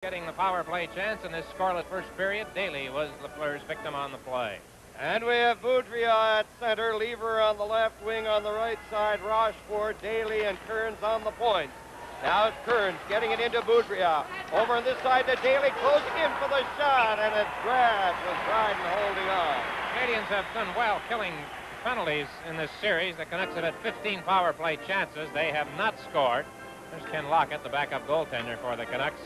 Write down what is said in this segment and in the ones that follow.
getting the power play chance in this scoreless first period. Daly was Lafleur's victim on the play. And we have Boudria at center, Lever on the left wing on the right side, Rochefort, Daly, and Kearns on the points. Now it's Kearns getting it into Boudria. Over on this side to Daly, closing in for the shot, and it's grabbed with Dryden holding on. Canadiens have done well killing penalties in this series. The Canucks have had 15 power play chances. They have not scored. There's Ken Lockett, the backup goaltender for the Canucks.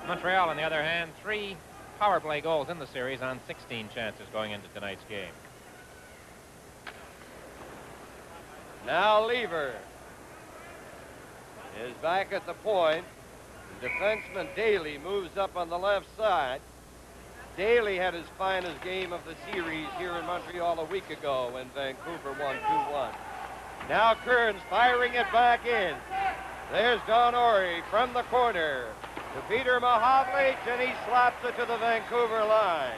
Montreal, on the other hand, 3 power play goals in the series on 16 chances going into tonight's game. Now Lever is back at the point. The defenseman Daly moves up on the left side. Daly had his finest game of the series here in Montreal a week ago when Vancouver won 2-1. Now Kearns firing it back in. There's Don Orey from the corner to Peter Mahovlich, and he slaps it to the Vancouver line.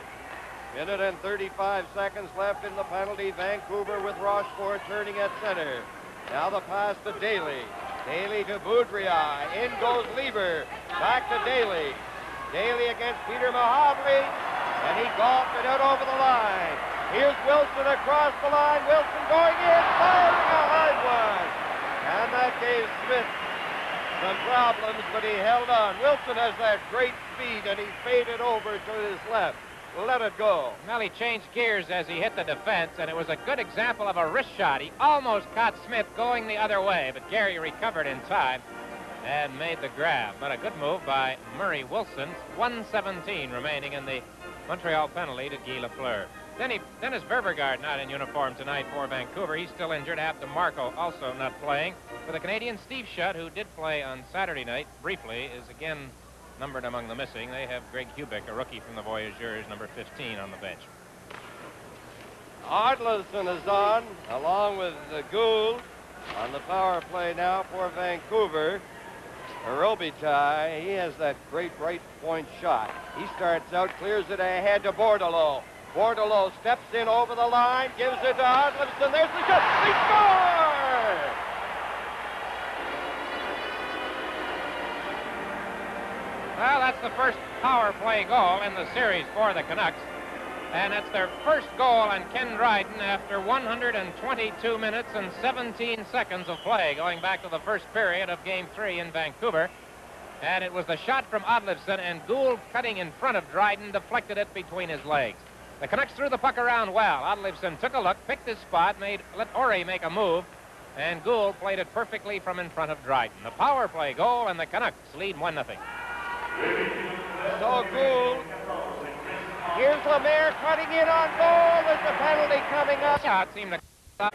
Minute and 35 seconds left in the penalty. Vancouver with Rochefort turning at center. Now the pass to Daly. Daly to Boudria. In goes Lever. Back to Daly. Daly against Peter Mahovlich, and he golfed it out over the line. Here's Wilson across the line. Wilson going in, firing a hard one. And that gave Smith some problems, but he held on. Wilson has that great speed, and he faded over to his left. Let it go. Well, he changed gears as he hit the defense, and it was a good example of a wrist shot. He almost caught Smith going the other way, but Gary recovered in time and made the grab. But a good move by Murray Wilson. 1:17 remaining in the Montreal penalty to Guy Lafleur. Dennis Verbergaard not in uniform tonight for Vancouver. He's still injured. After Marco also not playing. For the Canadiens, Steve Shutt, who did play on Saturday night briefly, is again numbered among the missing. They have Greg Hubick, a rookie from the Voyageurs, number 15 on the bench. Artleson is on, along with Gould on the power play now for Vancouver. Robitaille, he has that great right point shot. He starts out, clears it ahead to Bordelot. Bordelot steps in over the line, gives it to Artleson. There's the shot. He scores! Well, that's the first power play goal in the series for the Canucks. And it's their first goal on Ken Dryden after 122 minutes and 17 seconds of play, going back to the first period of Game 3 in Vancouver. And it was the shot from Oddleifson, and Gould, cutting in front of Dryden, deflected it between his legs. The Canucks threw the puck around well. Oddleifson took a look, picked his spot, let Orey make a move, and Gould played it perfectly from in front of Dryden. The power play goal, and the Canucks lead 1-0. So Gould. Here's Lemaire cutting in on goal. There's a penalty coming up. Shot seemed to... The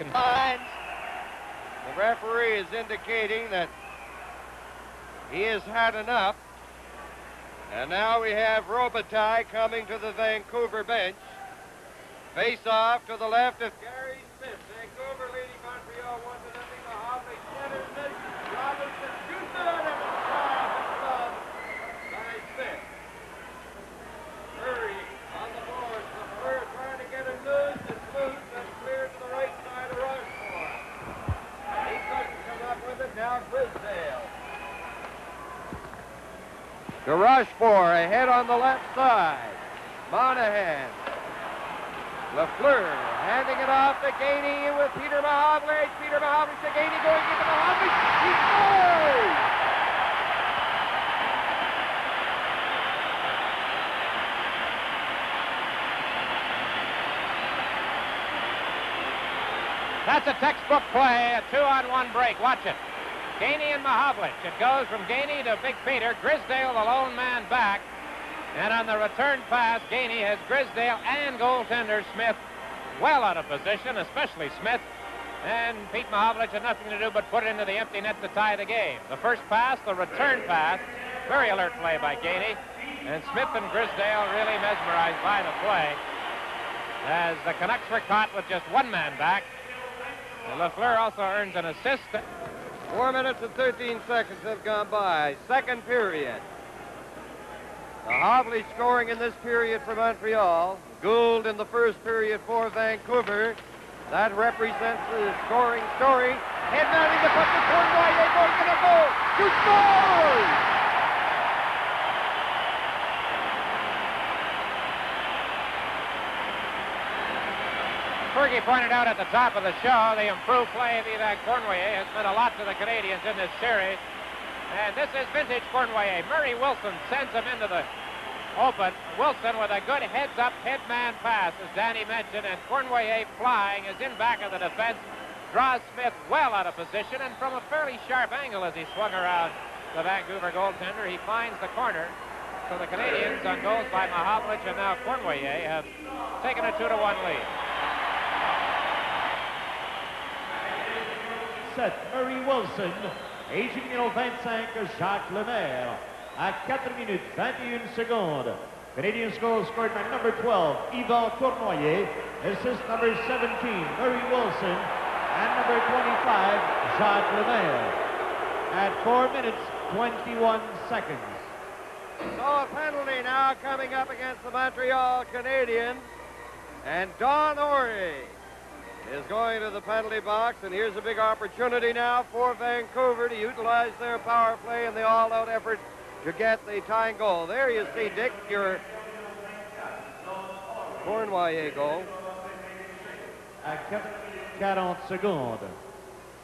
referee is indicating that he has had enough. And now we have Robitaille coming to the Vancouver bench. Face off to the left of Gary Smith. Vancouver leading Montreal 1-0. Mahovlich centers it. Robinson shoots it, and it's off and gloved by Smith. Murray on the boards. Lafleur trying to get it loose. It's loose and cleared to the right side of Rochefort. He couldn't come up with it. Now Grisdale. To Rochefort, ahead on the left side. Monahan. Lafleur handing it off to Gainey with Peter Mahovlich. Peter Mahovlich to Gainey, going into Mahovlich. He scores! That's a textbook play, a 2-on-1 break. Watch it. Gainey and Mahovlich. It goes from Gainey to Big Peter. Grisdale, the lone man, back. And on the return pass, Gainey has Grisdale and goaltender Smith well out of position, especially Smith. And Pete Mahovlich had nothing to do but put it into the empty net to tie the game. The first pass, the return pass, very alert play by Gainey. And Smith and Grisdale really mesmerized by the play, as the Canucks were caught with just one man back. And Lafleur also earns an assist. 4 minutes and 13 seconds have gone by. Second period. Mahovlich scoring in this period for Montreal. Gould in the first period for Vancouver. That represents the scoring story. Head mounting the puck to Cournoyer, going in a goal. Shoots goal! Fergie pointed out at the top of the show, the improved play of Yvan Cournoyer has meant a lot to the Canadiens in this series. And this is vintage Cournoyer. Murray Wilson sends him into the open. Wilson with a good heads-up, head-man pass, as Danny mentioned, and Cournoyer flying is in back of the defense. Draws Smith well out of position, and from a fairly sharp angle as he swung around the Vancouver goaltender, he finds the corner. So the Canadiens, on goals by Mahovlich and now Cournoyer, have taken a 2-1 lead. Set Murray Wilson, aging numéro 25, Jacques Lemaire. À 4 minutes 21 secondes. Canadiens goal scored by number 12, Yvan Cournoyer. Assist number 17, Murray Wilson. And number 25, Jacques Lemaire. At 4 minutes, 21 seconds. So a penalty now coming up against the Montreal Canadiens. And Don Orey is going to the penalty box, and here's a big opportunity now for Vancouver to utilize their power play in the all-out effort to get the tying goal. There you see, Dick, your Cournoyer goal. À 40 secondes.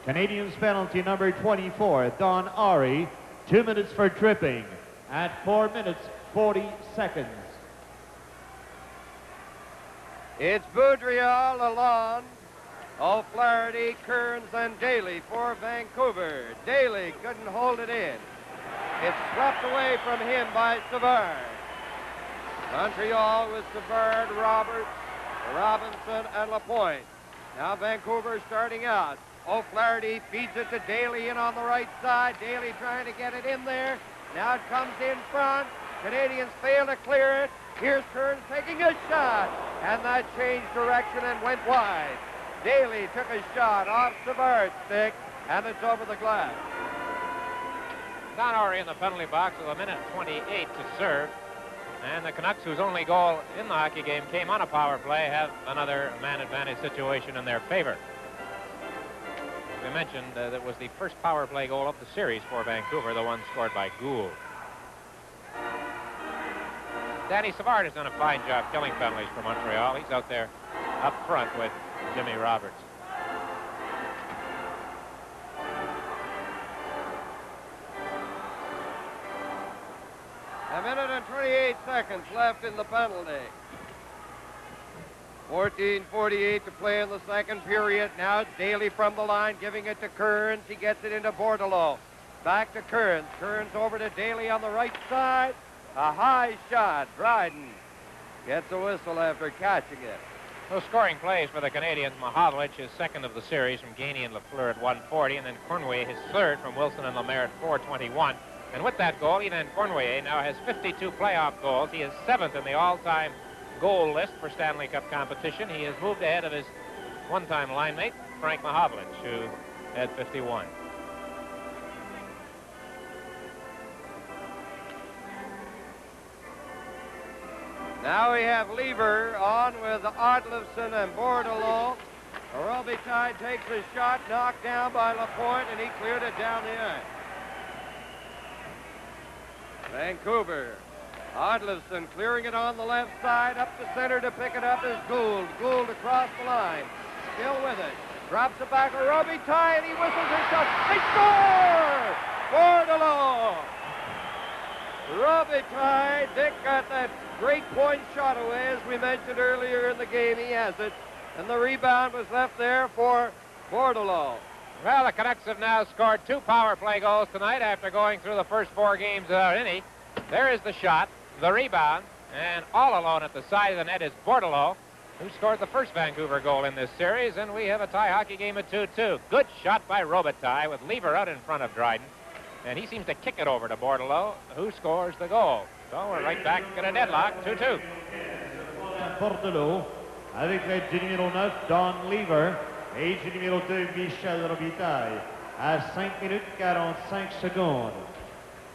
Canadiens penalty number 24, Don Orey. 2 minutes for tripping. At 4 minutes, 40 seconds. It's Boudreau, Lalonde, O'Flaherty, Kearns, and Daly for Vancouver. Daly couldn't hold it in. It's swept away from him by Savard. Montreal with Savard, Roberts, Robinson, and Lapointe. Now Vancouver starting out. O'Flaherty feeds it to Daly in on the right side. Daly trying to get it in there. Now it comes in front. Canadiens fail to clear it. Here's Kearns taking a shot. And that changed direction and went wide. Daly took a shot off Savard's stick, and it's over the glass. Don Orey in the penalty box with 1:28 to serve. And the Canucks, whose only goal in the hockey game came on a power play, have another man advantage situation in their favor. We mentioned that was the first power play goal of the series for Vancouver, the one scored by Gould. Danny Savard has done a fine job killing penalties for Montreal. He's out there up front with Jimmy Roberts. A minute and 28 seconds left in the penalty. 14:48 to play in the second period. Now it's Daly from the line, giving it to Kearns. He gets it into Bordelot. Back to Kearns. Kearns over to Daly on the right side. A high shot. Dryden gets a whistle after catching it. Those scoring plays for the Canadiens. Mahovlich, his second of the series from Gainey and Lafleur at 1:40, and then Cournoyer, his third from Wilson and Lemaire at 4:21. And with that goal, Yvan Cournoyer now has 52 playoff goals. He is seventh in the all-time goal list for Stanley Cup competition. He has moved ahead of his one-time line mate, Frank Mahovlich, who had 51. Now we have Lever on with Odlefson and Bordelot. Robitaille takes a shot, knocked down by Lapointe, and he cleared it down the ice. Vancouver. Odlefson clearing it on the left side. Up to center to pick it up is Gould. Gould across the line. Still with it. Drops it back to Robitaille, and he whistles his shot. They score! Bordelot! Robitaille, Dick got that great point shot away, as we mentioned earlier in the game. He has it. And the rebound was left there for Bordelot. Well, the Canucks have now scored 2 power play goals tonight after going through the first 4 games without any. There is the shot, the rebound, and all alone at the side of the net is Bordelot, who scored the first Vancouver goal in this series, and we have a tie hockey game at 2-2. Good shot by Robitaille with Lever out in front of Dryden, and he seems to kick it over to Bordelot, who scores the goal. So we're right back at a deadlock, 2-2. Bordelot, avec l'aide du numéro 9, Don Lever, et du numéro 2, Michel Robitaille, à 5 minutes 45 secondes.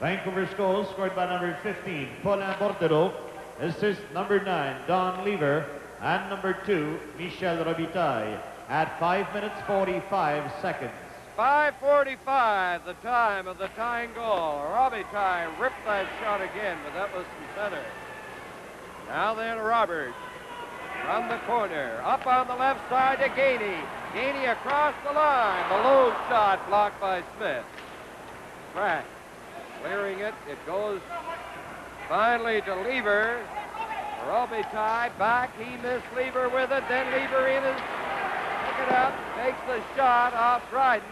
Vancouver's goal scored by number 15, Paulin Bordelot, assist number 9, Don Lever, and number 2, Michel Robitaille, at 5 minutes 45 seconds. 5:45, the time of the tying goal. Robitaille ripped that shot again, but that was from center. Now then, Roberts. from the corner. Up on the left side to Gainey. Gainey across the line. The low shot blocked by Smith. Pratt clearing it. It goes finally to Lever. Robitaille back. He missed Lever with it. Then Lever in his. Pick it up. Makes the shot off Dryden.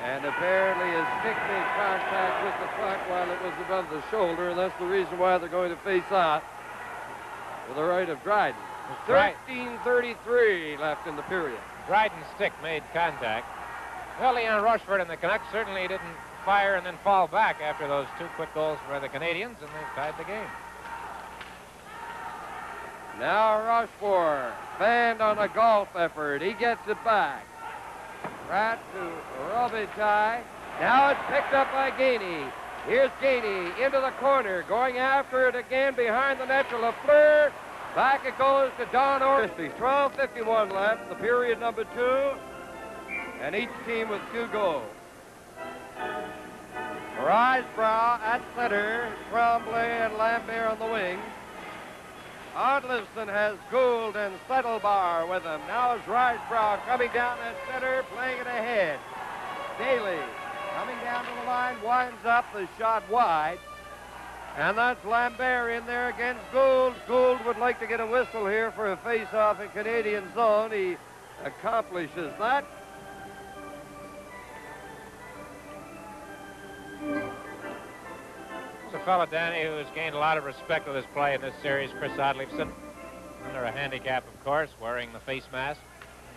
And apparently his stick made contact with the puck while it was above the shoulder, and that's the reason why they're going to face off with the right of Dryden. 13:33 left in the period. Dryden's stick made contact. Well, Leon Rochefort and the Canucks certainly didn't fire and then fall back after those two quick goals by the Canadiens, and they've tied the game. Now Rochefort, fanned on a golf effort. He gets it back. Pratt to Robitaille. Now it's picked up by Gainey. Here's Gainey into the corner, going after it again behind the net to Lafleur. Back it goes to Don Ormsby. 12:51 left, the period number 2, and each team with 2 goals. Risebrough at center, Tremblay and Lambert on the wing. Oddlifson has Gould and Settelbauer with him. Now is Risebrough coming down at center, playing it ahead. Daly coming down to the line, winds up the shot wide. And that's Lambert in there against Gould. Gould would like to get a whistle here for a face-off in Canadian zone. He accomplishes that. There's a fellow, Danny, who has gained a lot of respect with his play in this series, Chris Oddleifson. Under a handicap, of course, wearing the face mask.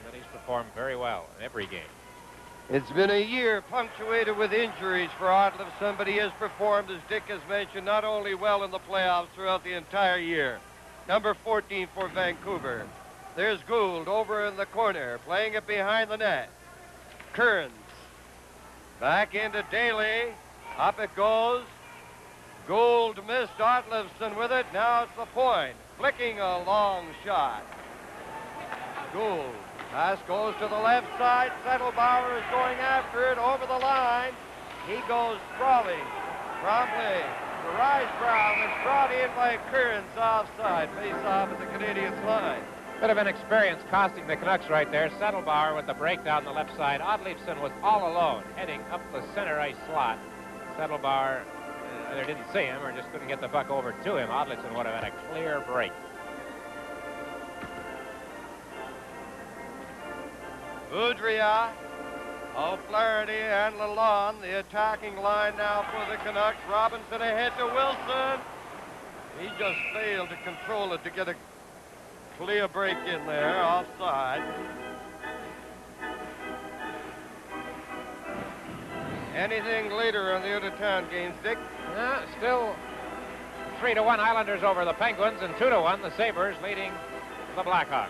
But he's performed very well in every game. It's been a year punctuated with injuries for Oddleifson, but he has performed, as Dick has mentioned, not only well in the playoffs throughout the entire year. Number 14 for Vancouver. There's Gould over in the corner, playing it behind the net. Kearns back into Daly. Up it goes. Gould missed Oddleifson with it. Now it's the point. Flicking a long shot. Gould. Pass goes to the left side. Settelbauer is going after it over the line. He goes sprawling. Tremblay to Risebrough, and it's brought in by Kearns offside. Face off at the Canadiens line. Bit of inexperience costing the Canucks right there. Settelbauer with the break down the left side. Oddleifson was all alone, heading up the center ice slot. Settelbauer either didn't see him or just couldn't get the puck over to him. Oddleifson would have had a clear break. Boudria, O'Flaherty, and Lalonde, the attacking line now for the Canucks. Robinson ahead to Wilson. He just failed to control it to get a clear break in there, offside. Anything later on the out-of-town games, Dick? Still 3-1 Islanders over the Penguins, and 2-1 the Sabres leading the Blackhawks.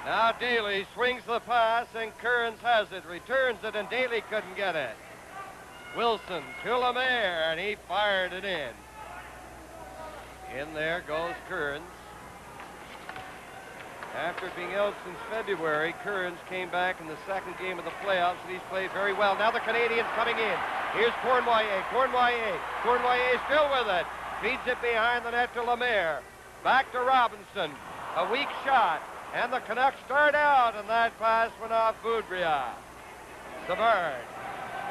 Now Daly swings the pass, and Kearns has it, returns it, and Daly couldn't get it. Wilson to Lemaire, and he fired it in. In there goes Kearns. After being out since February, Kearns came back in the second game of the playoffs, and he's played very well. Now the Canadiens coming in. Here's Cournoyer. Cournoyer still with it. Feeds it behind the net to Lemaire. Back to Robinson. A weak shot. And the Canucks start out, and that pass went off Boudria. Savard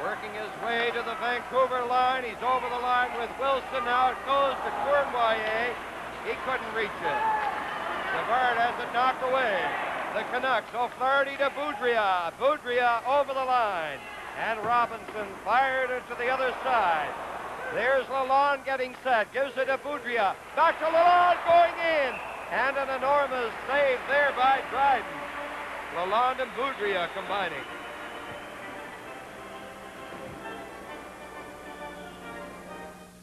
working his way to the Vancouver line. He's over the line with Wilson. Now it goes to Cournoyer. He couldn't reach it. Savard has it knocked away. The Canucks, O'Flaherty to Boudria. Boudria over the line. And Robinson fired it to the other side. There's Lalonde getting set. Gives it to Boudria. Dr. Lalonde going in. And an enormous save there by Dryden. Lalonde and Boudria combining.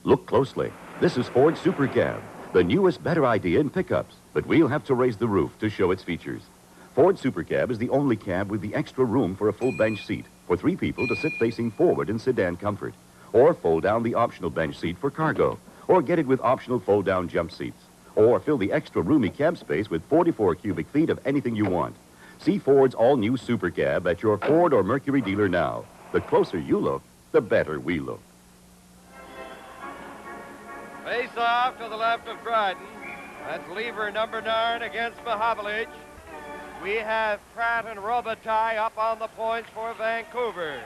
Look closely. This is Ford Super Cab, the newest, better idea in pickups. But we'll have to raise the roof to show its features. Ford Super Cab is the only cab with the extra room for a full bench seat for 3 people to sit facing forward in sedan comfort. Or fold down the optional bench seat for cargo. Or get it with optional fold-down jump seats. Or fill the extra roomy cab space with 44 cubic feet of anything you want. See Ford's all-new Super Cab at your Ford or Mercury dealer now. The closer you look, the better we look. Face off to the left of Dryden. That's Lever, number 9, against Mahavlich. We have Pratt and Robitaille up on the points for Vancouver.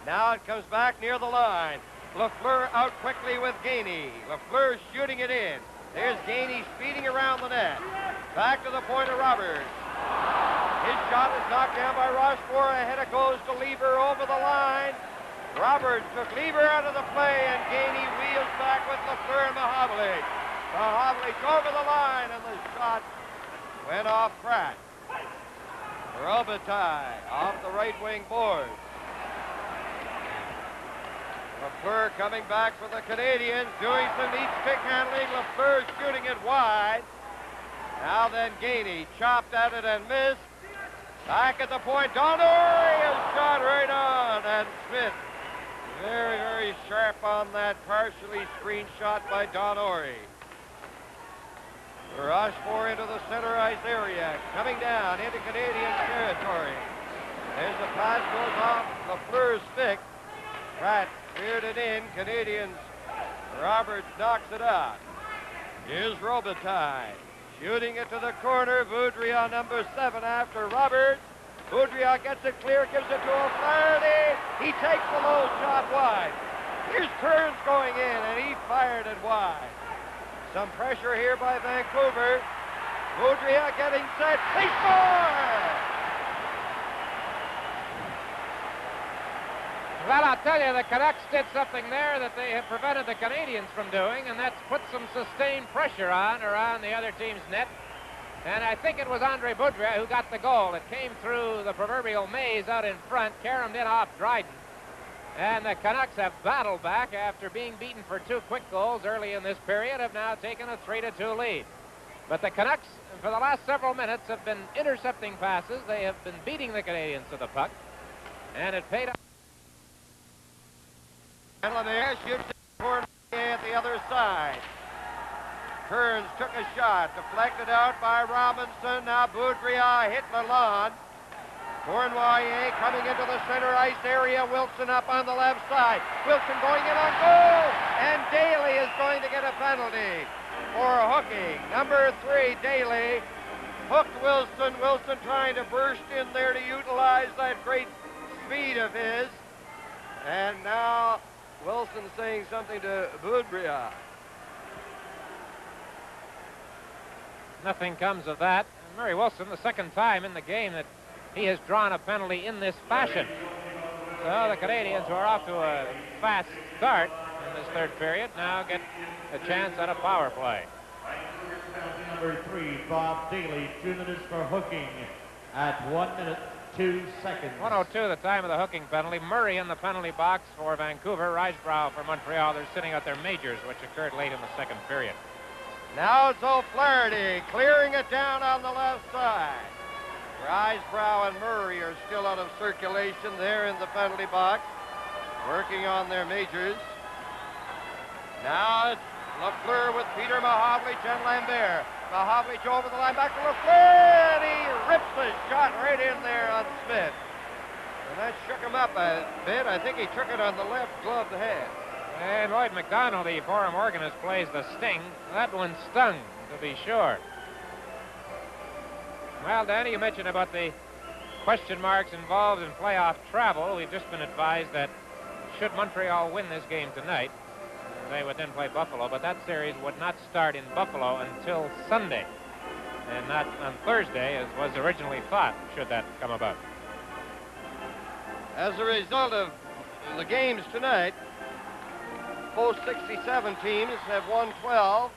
Now it comes back near the line. Lafleur out quickly with Gainey. Lafleur shooting it in. There's Gainey speeding around the net. Back to the point of Roberts. His shot is knocked down by Rochefort. Ahead it goes to Lever over the line. Roberts took Lever out of the play, and Gainey wheels back with Lafleur and Mahavlich. Mahavlich over the line, and the shot went off Pratt. Robitaille off the right wing board. Lafleur coming back for the Canadiens, doing some neat stick handling. Lafleur shooting it wide. Now then Gainey chopped at it and missed. Back at the point, Donnery is shot right on, and Smith very, very sharp on that partially screened shot by Donnery. Rochefort into the center ice area, coming down into Canadian territory. There's the pass, goes off Lafleur's stick. Pratt cleared it in. Canadians. Roberts knocks it out. Here's Robitaille. Shooting it to the corner. Boudria, number 7, after Roberts. Boudria gets it clear, gives it to O'Flaherty. He takes the low shot wide. Here's Kearns going in, and he fired it wide. Some pressure here by Vancouver. Boudria getting set. He scores! Well, I'll tell you, the Canucks did something there that they have prevented the Canadiens from doing, and that's put some sustained pressure on around the other team's net. And I think it was Andre Boudria who got the goal. It came through the proverbial maze out in front, caromed in off Dryden. And the Canucks have battled back after being beaten for 2 quick goals early in this period, have now taken a 3-2 lead. But the Canucks, for the last several minutes, have been intercepting passes. They have been beating the Canadiens to the puck, and it paid off. And Lemaire shoots it for at the other side. Kearns took a shot, deflected out by Robinson. Now Boudria hit Lalonde. Cournoyer coming into the center ice area. Wilson up on the left side. Wilson going in on goal. And Daly is going to get a penalty for hooking. Number 3, Daly, hooked Wilson. Wilson trying to burst in there to utilize that great speed of his. And now Wilson saying something to Boudria. Nothing comes of that. Murray Wilson, the second time in the game that he has drawn a penalty in this fashion. So the Canadiens, who are off to a fast start in this third period, now get a chance at a power play. Number 3, Bob Daly, 2 minutes for hooking at 1 minute 2 seconds. 1:02 the time of the hooking penalty. Murray in the penalty box for Vancouver. Risebrough for Montreal. They're sitting out their majors, which occurred late in the second period. Now it's O'Flaherty clearing it down on the left side. Risebrough and Murray are still out of circulation there in the penalty box, working on their majors. Now it's Lafleur with Peter Mahavlich and Lambert. Mahavlich over the line, back to Lafleur, and he rips the shot right in there on Smith. And that shook him up a bit. I think he took it on the left gloved hand. And Lloyd McDonald, the forum organist, plays the sting. That one stung, to be sure. Well, Danny, you mentioned about the question marks involved in playoff travel. We've just been advised that should Montreal win this game tonight, they would then play Buffalo, but that series would not start in Buffalo until Sunday, and not on Thursday, as was originally thought, should that come about. As a result of the games tonight, both 67 teams have won 12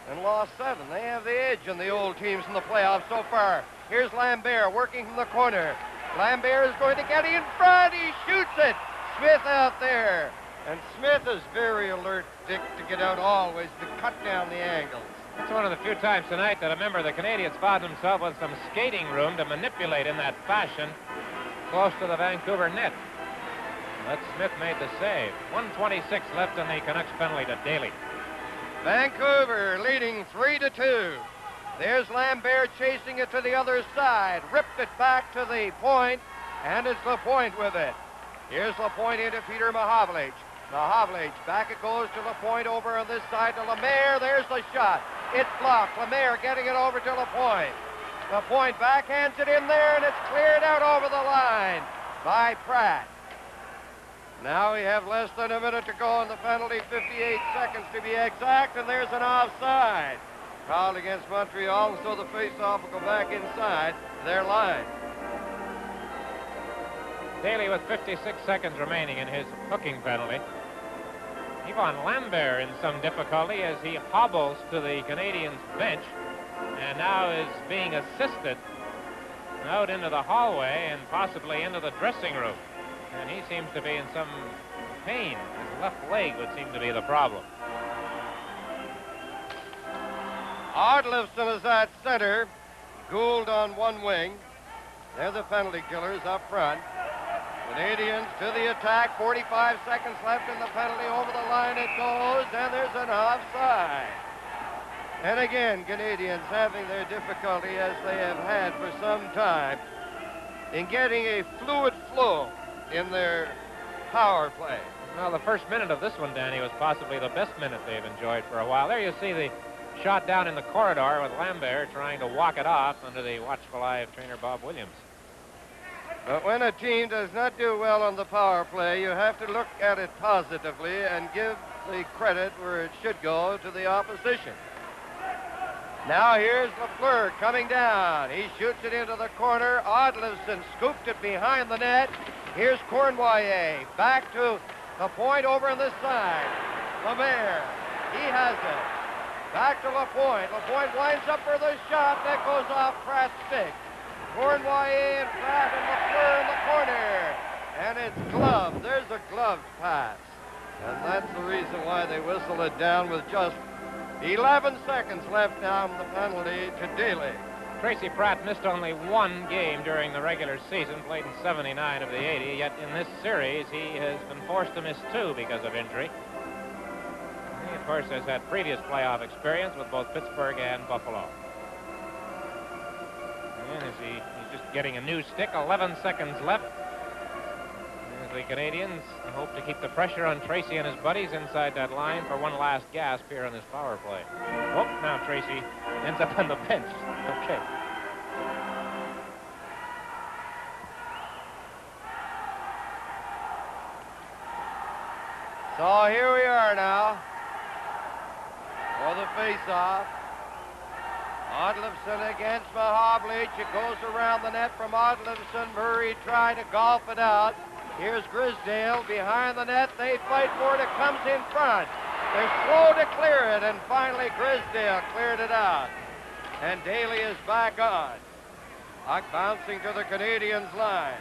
and lost 7. They have the edge on the old teams in the playoffs so far. Here's Lambert working from the corner. Lambert is going to get in front. He shoots it. Smith out there. And Smith is very alert, Dick, to get out always, to cut down the angles. It's one of the few times tonight that a member of the Canadiens found himself with some skating room to manipulate in that fashion close to the Vancouver net. But Smith made the save. 1:26 left on the Canucks penalty to Daly. Vancouver leading 3-2. There's Lambert chasing it to the other side. Ripped it back to the point, and it's Lapointe with it. Here's Lapointe into Peter Mahavlich. Mahavlich, back it goes to LaPointe over on this side to Lemaire. There's the shot. It's blocked. Lemaire getting it over to LaPointe. LaPointe backhands it in there, and it's cleared out over the line by Pratt. Now we have less than a minute to go in the penalty, 58 seconds to be exact, and there's an offside. Called against Montreal, and so the face-off will go back inside their line. Daly with 56 seconds remaining in his hooking penalty. Yvon Lambert in some difficulty as he hobbles to the Canadiens bench and now is being assisted out into the hallway and possibly into the dressing room. And he seems to be in some pain. His left leg would seem to be the problem. Oddlifson is at center. Gould on one wing. They're the penalty killers up front. Canadiens to the attack. 45 seconds left in the penalty. Over the line it goes, and there's an offside. And again, Canadiens having their difficulty, as they have had for some time, in getting a fluid flow in their power play. Well, the first minute of this one, Danny, was possibly the best minute they've enjoyed for a while. There you see the shot down in the corridor with Lambert trying to walk it off under the watchful eye of trainer Bob Williams. But when a team does not do well on the power play, you have to look at it positively and give the credit where it should go to the opposition. Now here's Lafleur coming down. He shoots it into the corner. Oddlifson scooped it behind the net. Here's Cournoyer. Back to LaPointe over on this side. Lemaire. He has it. Back to LaPointe. LaPointe winds up for the shot. That goes off Pratt's stick. Cournoyer and Pratt and Lafleur in the corner. And it's gloved. There's a gloved pass. And that's the reason why they whistle it down with just 11 seconds left down the penalty to Daly. Tracy Pratt missed only one game during the regular season, played in 79 of the 80, yet in this series he has been forced to miss 2 because of injury. He, of course, has had previous playoff experience with both Pittsburgh and Buffalo. And he's just getting a new stick, 11 seconds left. As the Canadiens hope to keep the pressure on Tracy and his buddies inside that line for one last gasp here on this power play. Oh, now Tracy ends up on the bench. Okay. So here we are now for the face-off. Oddlifson against Mahavlich. It goes around the net from Oddlifson. Murray trying to golf it out. Here's Grisdale behind the net. They fight for it. It comes in front. They're slow to clear it, and finally Grisdale cleared it out. And Daly is back on. Puck bouncing to the Canadiens' line.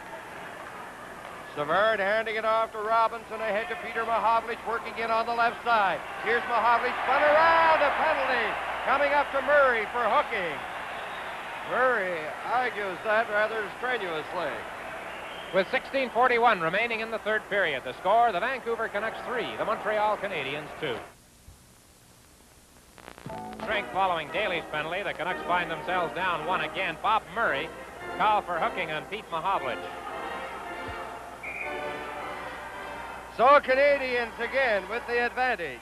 Savard handing it off to Robinson, ahead to Peter Mahavlich, working in on the left side. Here's Mahavlich, spun around, a penalty coming up to Murray for hooking. Murray argues that rather strenuously. With 16:41 remaining in the third period, the score, the Vancouver Canucks 3, the Montreal Canadiens 2. Strength following Daly's penalty, the Canucks find themselves down 1 again. Bob Murray called for hooking on Pete Mahavlich. So Canadiens again with the advantage.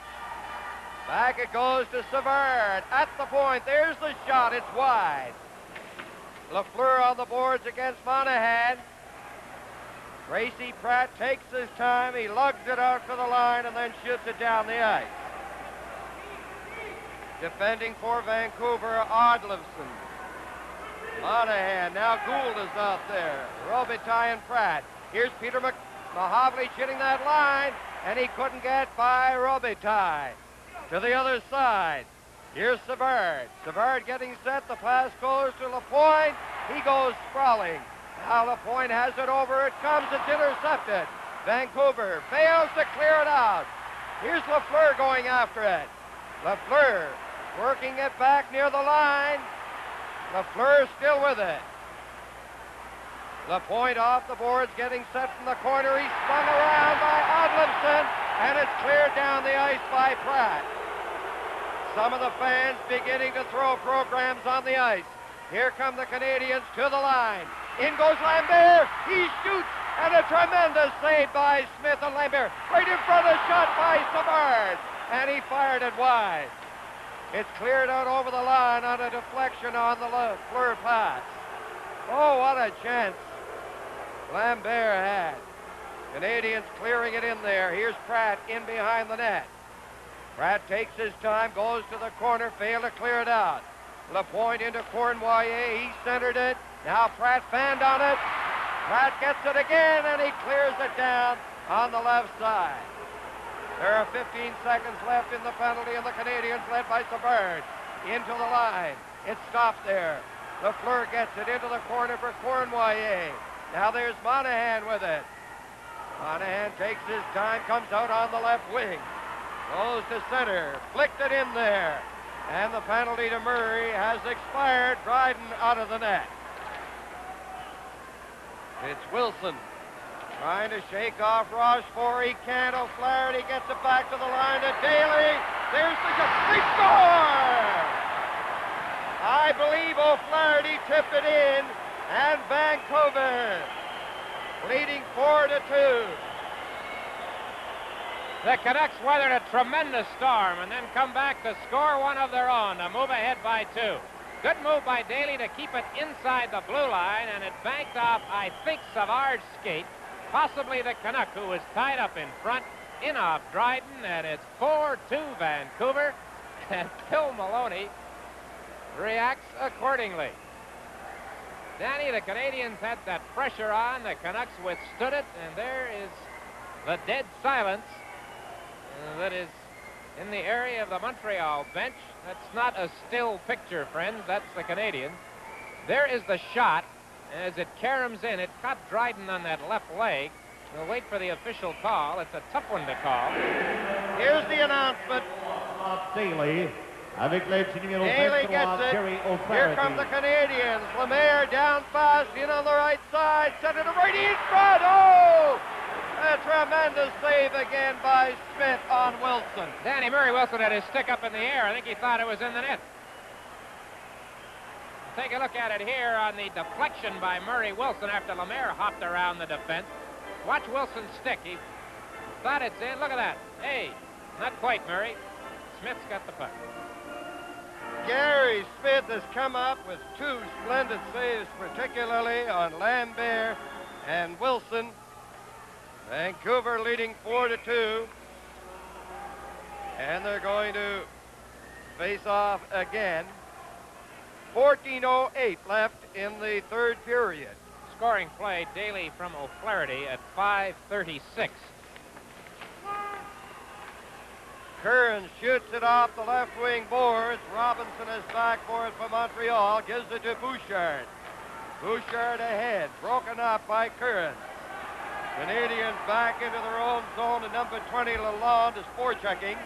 Back it goes to Savard at the point. There's the shot. It's wide. Lafleur on the boards against Monahan. Tracy Pratt takes his time. He lugs it out to the line and then shoots it down the ice. Defending for Vancouver, Oddlifson. Monahan. Now Gould is out there. Robitaille and Pratt. Here's Peter Mahavlich hitting that line, and he couldn't get by Robitaille. To the other side. Here's Savard. Savard getting set. The pass goes to LaPointe. He goes sprawling. Now LaPointe has it over. It comes. It's intercepted. Vancouver fails to clear it out. Here's Lafleur going after it. Lafleur working it back near the line. Lafleur still with it. LaPointe off the boards, getting set from the corner. He's spun around by Oddlifson, and it's cleared down the ice by Pratt. Some of the fans beginning to throw programs on the ice. Here come the Canadiens to the line. In goes Lambert. He shoots, and a tremendous save by Smith and Lambert. Right in front of the shot. by Savard, and he fired it wide. It's cleared out over the line on a deflection on the Fleur pass. Oh, what a chance Lambert had. Canadiens clearing it in there. Here's Pratt in behind the net. Pratt takes his time, goes to the corner, failed to clear it out. Lapointe into Cournoyer. He centered it. Now Pratt fanned on it. Pratt gets it again, and he clears it down on the left side. There are 15 seconds left in the penalty, and the Canadiens, led by Savard, into the line. It stopped there. Lafleur gets it into the corner for Cournoyer. Now there's Monahan with it. Monahan takes his time, comes out on the left wing. Goes to center, flicked it in there. And the penalty to Murray has expired. Dryden out of the net. It's Wilson trying to shake off Rochefort. He can't. O'Flaherty gets it back to the line to Daly. There's the shot. They score! I believe O'Flaherty tipped it in, and Vancouver leading 4-2. The Canucks weathered a tremendous storm and then come back to score one of their own to move ahead by 2. Good move by Daly to keep it inside the blue line, and it banked off, I think, Savard's skate, possibly the Canuck, who was tied up in front, in off Dryden, and it's 4-2 Vancouver, and Phil Maloney reacts accordingly. Danny, the Canadiens had that pressure on, the Canucks withstood it, and there is the dead silence that is in the area of the Montreal bench. That's not a still picture, friends. That's the Canadiens. There is the shot. As it caroms in, it caught Dryden on that left leg. We'll wait for the official call. It's a tough one to call. Here's the announcement. Daly. Avec l'aide du numéro Daly 23, gets it. Jerry O'Flaherty. Here come the Canadiens. Lemaire down fast, in on the right side, center to right in front. Oh! A tremendous save again by Smith on Wilson. Danny Murray Wilson had his stick up in the air. I think he thought it was in the net. Take a look at it here on the deflection by Murray Wilson after Lemaire hopped around the defense. Watch Wilson's stick. He thought it's in. Look at that. Hey, not quite, Murray. Smith's got the puck. Gary Smith has come up with 2 splendid saves, particularly on Lambert and Wilson. Vancouver leading 4-2. And they're going to face off again. 14:08 left in the third period. Scoring play, Daly from O'Flaherty at 5:36. Curran shoots it off the left wing boards. Robinson is back for it for Montreal. Gives it to Bouchard. Bouchard ahead. Broken up by Curran. Canadiens back into their own zone. And number 20, Lalonde, is forechecking.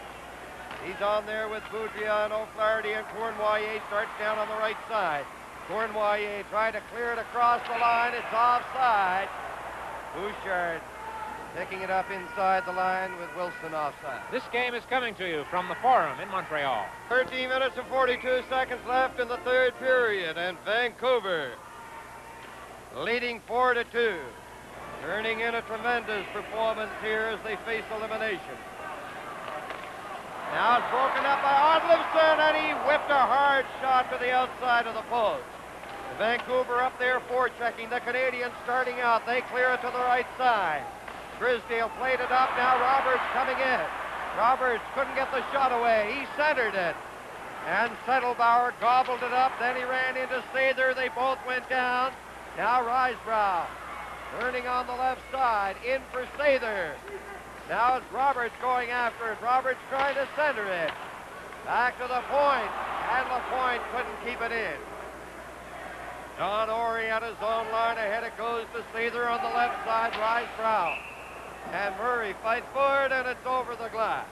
He's on there with Boudria and O'Flaherty, and Cournoyer starts down on the right side. Cournoyer trying to clear it across the line. It's offside. Bouchard picking it up inside the line with Wilson offside. This game is coming to you from the Forum in Montreal. 13 minutes and 42 seconds left in the third period, and Vancouver leading 4-2. Turning in a tremendous performance here as they face elimination. Now it's broken up by Odlefson, and he whipped a hard shot to the outside of the post. Vancouver up there forechecking. The Canadiens starting out. They clear it to the right side. Grisdale played it up. Now Roberts coming in. Roberts couldn't get the shot away. He centered it. And Settlebauer gobbled it up. Then he ran into Sather. They both went down. Now Risebrough turning on the left side. In for Sather. Now it's Roberts going after it. Roberts trying to center it. Back to the point. And Lapointe couldn't keep it in. Don Orey at his own line. Ahead it goes to Sather on the left side. Risebrough. And Murray fights for it, and it's over the glass.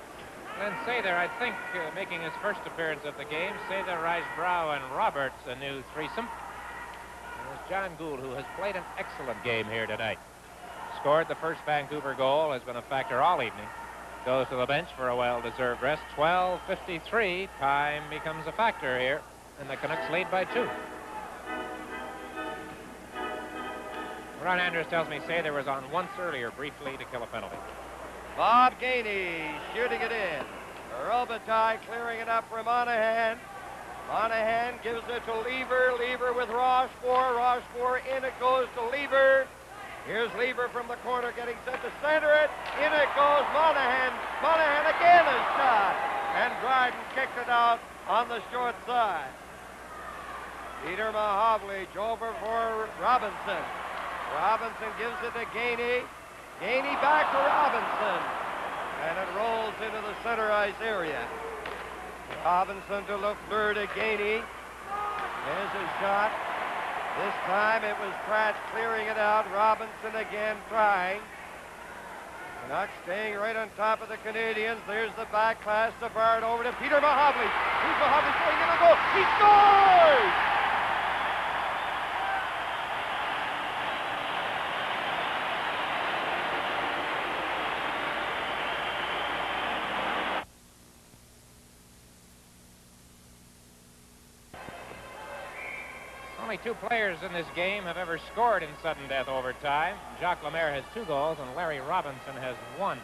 Glenn Sather, I think, making his first appearance of the game. Sather, Risebrough, and Roberts, a new threesome. And there's John Gould, who has played an excellent game here tonight. Scored the first Vancouver goal, has been a factor all evening. Goes to the bench for a well-deserved rest. 12:53, time becomes a factor here, and the Canucks lead by 2. Ron Andrews tells me Sather was on once earlier briefly to kill a penalty. Bob Gainey shooting it in. Robitaille clearing it up for Monahan. Monahan gives it to Lever. Lever with Rochefort. Rochefort in it goes to Lever. Here's Lever from the corner getting set to center it. In it goes Monahan. Monahan again a shot. And Dryden kicked it out on the short side. Peter Mahovlich over for Robinson. Robinson gives it to Gainey. Gainey back to Robinson. And it rolls into the center ice area. Robinson to Lafleur to Gainey. There's his shot. This time it was Pratt clearing it out. Robinson again trying. Canucks staying right on top of the Canadiens. There's the back pass to Bard over to Peter Mahovlich. Here's Mahovlich going in the goal. He scores! Only 2 players in this game have ever scored in sudden death overtime. Jacques Lemaire has 2 goals, and Larry Robinson has 1.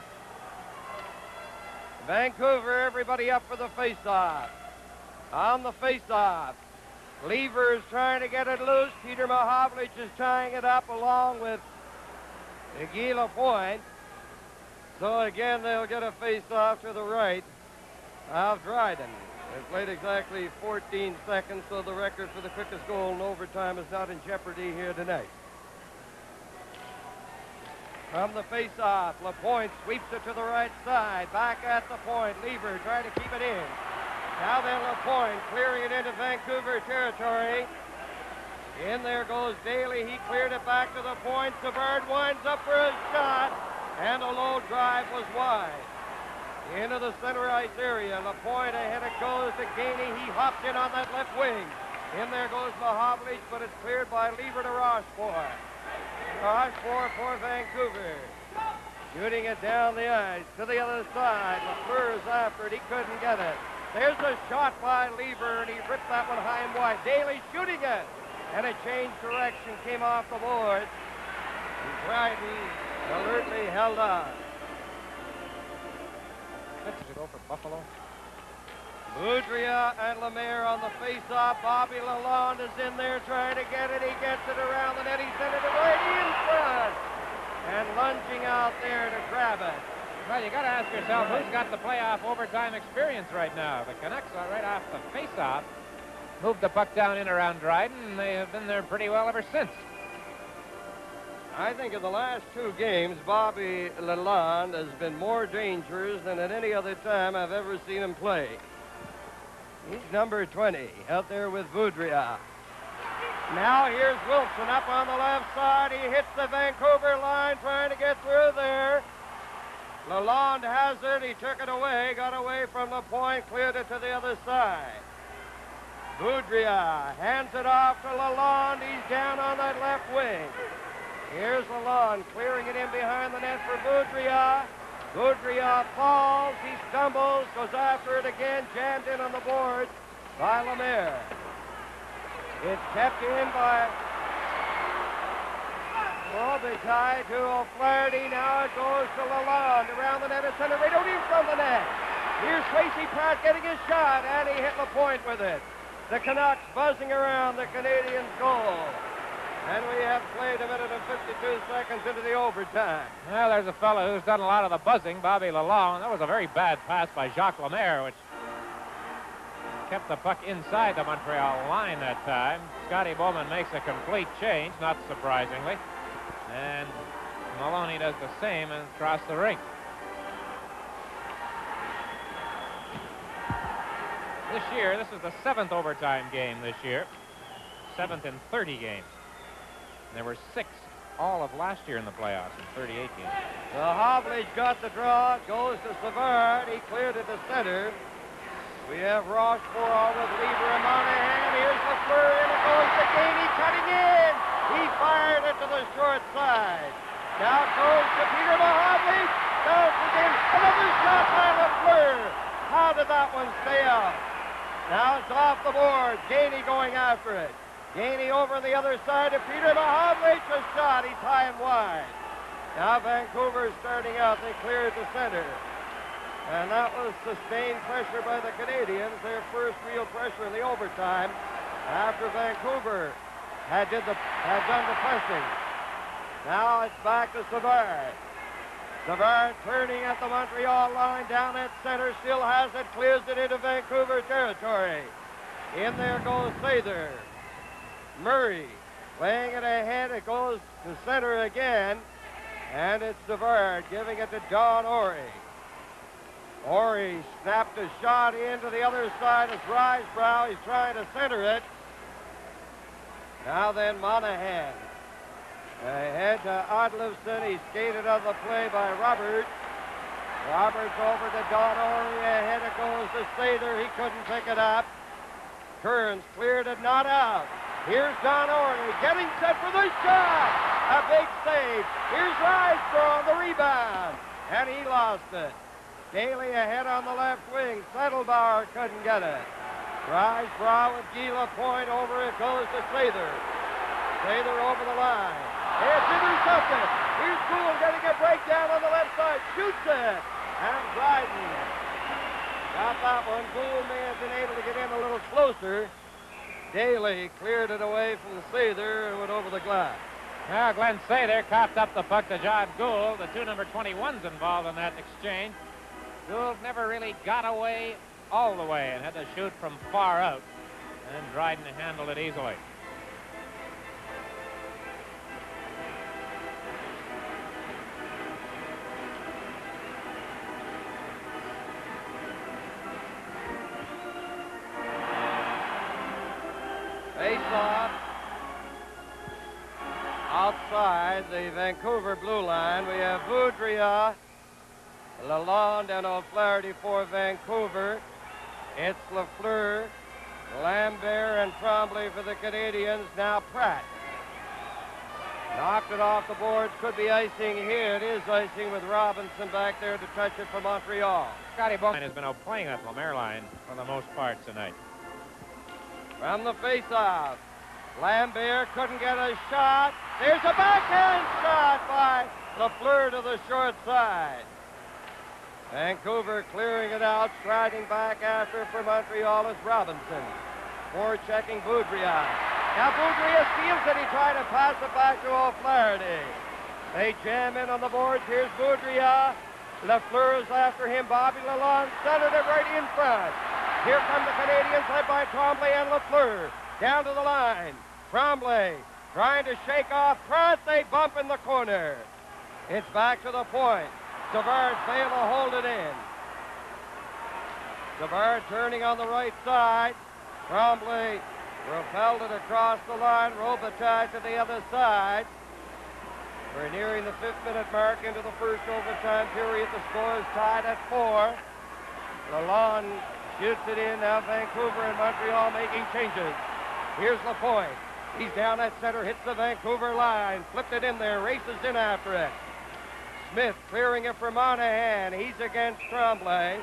Vancouver, everybody up for the face-off. On the face-off, Lever is trying to get it loose. Peter Mahovlich is tying it up along with Guy Lapointe. So again, they'll get a face-off to the right of Dryden. They've played exactly 14 seconds, so the record for the quickest goal in overtime is not in jeopardy here tonight. From the face-off, Lapointe sweeps it to the right side. Back at the point, Lever trying to keep it in. Now then Lapointe clearing it into Vancouver territory. In there goes Daly. He cleared it back to the point. Savard winds up for a shot, and a low drive was wide. Into the center ice area. Lapointe ahead it goes to Gainey. He hopped in on that left wing. In there goes Mahovlich, but it's cleared by Lever to Rochefort. Rochefort for Vancouver. Shooting it down the ice to the other side. Lafleur is after it. He couldn't get it. There's a shot by Lever, and he ripped that one high and wide. Daly shooting it. And it changed direction, came off the board. And Dryden alertly held on. To go for Buffalo. Boudria and Lemaire on the face-off. Bobby Lalonde is in there trying to get it. He gets it around the net. He sent it right in front. And lunging out there to grab it. Well, you got to ask yourself, who's got the playoff overtime experience right now? The Canucks are right off the face-off. Moved the puck down in around Dryden, and they have been there pretty well ever since. I think in the last 2 games, Bobby Lalonde has been more dangerous than at any other time I've ever seen him play. He's number 20 out there with Boudria. Now here's Wilson up on the left side. He hits the Vancouver line trying to get through there. Lalonde has it. He took it away, got away from the point, cleared it to the other side. Boudria hands it off to Lalonde. He's down on that left wing. Here's Lalonde clearing it in behind the net for Boudria. Boudria falls. He stumbles, goes after it again, jammed in on the boards by Lemaire. It's kept in by Robitaille to O'Flaherty. Now it goes to Lalonde around the net and center right out in front of the net. Here's Tracy Pratt getting his shot, and he hit Lapointe with it. The Canucks buzzing around the Canadiens' goal. And we have played 1 minute and 52 seconds into the overtime. Well, there's a fellow who's done a lot of the buzzing, Bobby Lalonde. That was a very bad pass by Jacques Lemaire, which kept the puck inside the Montreal line that time. Scotty Bowman makes a complete change, not surprisingly. And Maloney does the same and across the rink. This year, this is the 7th overtime game this year. 7th in 30 games. And there were 6 all of last year in the playoffs in 38 games. Mahovlich got the draw, goes to Savard. He cleared it to center. We have Rochefort with Lever and Monahan. Here's Lafleur, and it goes to Gainey, cutting in. He fired it to the short side. Now it goes to Peter Mahovlich. Bounces in. Another shot by Lafleur. How did that one stay out? Now it's off the board. Gainey going after it. Gainey over on the other side of Peter Mahovlich. A shot. He's high and wide. Now Vancouver is starting out. They cleared the center. And that was sustained pressure by the Canadiens, their first real pressure in the overtime after Vancouver had done the pressing. Now it's back to Savard. Savard turning at the Montreal line down at center, still has it, clears it into Vancouver territory. In there goes Sather. Murray laying it ahead, it goes to center again, and it's Savard giving it to Don Orey. Orey snapped a shot into the other side. It's Risebrow. He's trying to center it. Now then, Monahan. Ahead to Odlifson. He skated on the play by Roberts. Roberts over to Don Orey. Ahead it goes to Sather. He couldn't pick it up. Kearns cleared it, not out. Here's Don Orey getting set for the shot. A big save. Here's Risebrow on the rebound. And he lost it. Daly ahead on the left wing. Settlebauer couldn't get it. Risebrow with Gila Point. Over it goes to Sather. Sather over the line. It's intercepted. Here's Gould getting a breakdown on the left side. Shoots it. And Dryden got that one. Gould may have been able to get in a little closer. Daly cleared it away from the Sather and went over the glass. Now Glenn Sather coughed up the puck to John Gould. The two number 21s involved in that exchange. Gould never really got away all the way and had to shoot from far out. And Dryden handled it easily. Face-off outside the Vancouver blue line. We have Boudria, Lalonde, and O'Flaherty for Vancouver. It's Lafleur, Lambert, and Tremblay for the Canadiens. Now Pratt knocked it off the boards. Could be icing here. It is icing with Robinson back there to touch it for Montreal. Scotty Bowman has been playing that Lemaire line for the most part tonight. From the face-off, Lambert couldn't get a shot. There's a backhand shot by Lafleur to the short side. Vancouver clearing it out, striding back after for Montreal is Robinson. Forechecking Boudria. Now Boudria steals it. He tried to pass it back to O'Flaherty. They jam in on the boards. Here's Boudria. Lafleur is after him. Bobby Lalonde centered it right in front. Here come the Canadiens, led by Tremblay and Lafleur. Down to the line. Tremblay trying to shake off Pratt. They bump in the corner. It's back to the point. Savard failed to hold it in. Savard turning on the right side. Tremblay repelled it across the line. Robitaille to the other side. We're nearing the 5th-minute mark into the first overtime period. The score is tied at 4. Lalonde shoots it in. Now Vancouver and Montreal making changes. Here's Lapointe. He's down at center, hits the Vancouver line, flipped it in there, races in after it. Smith clearing it for Monahan. He's against Tremblay.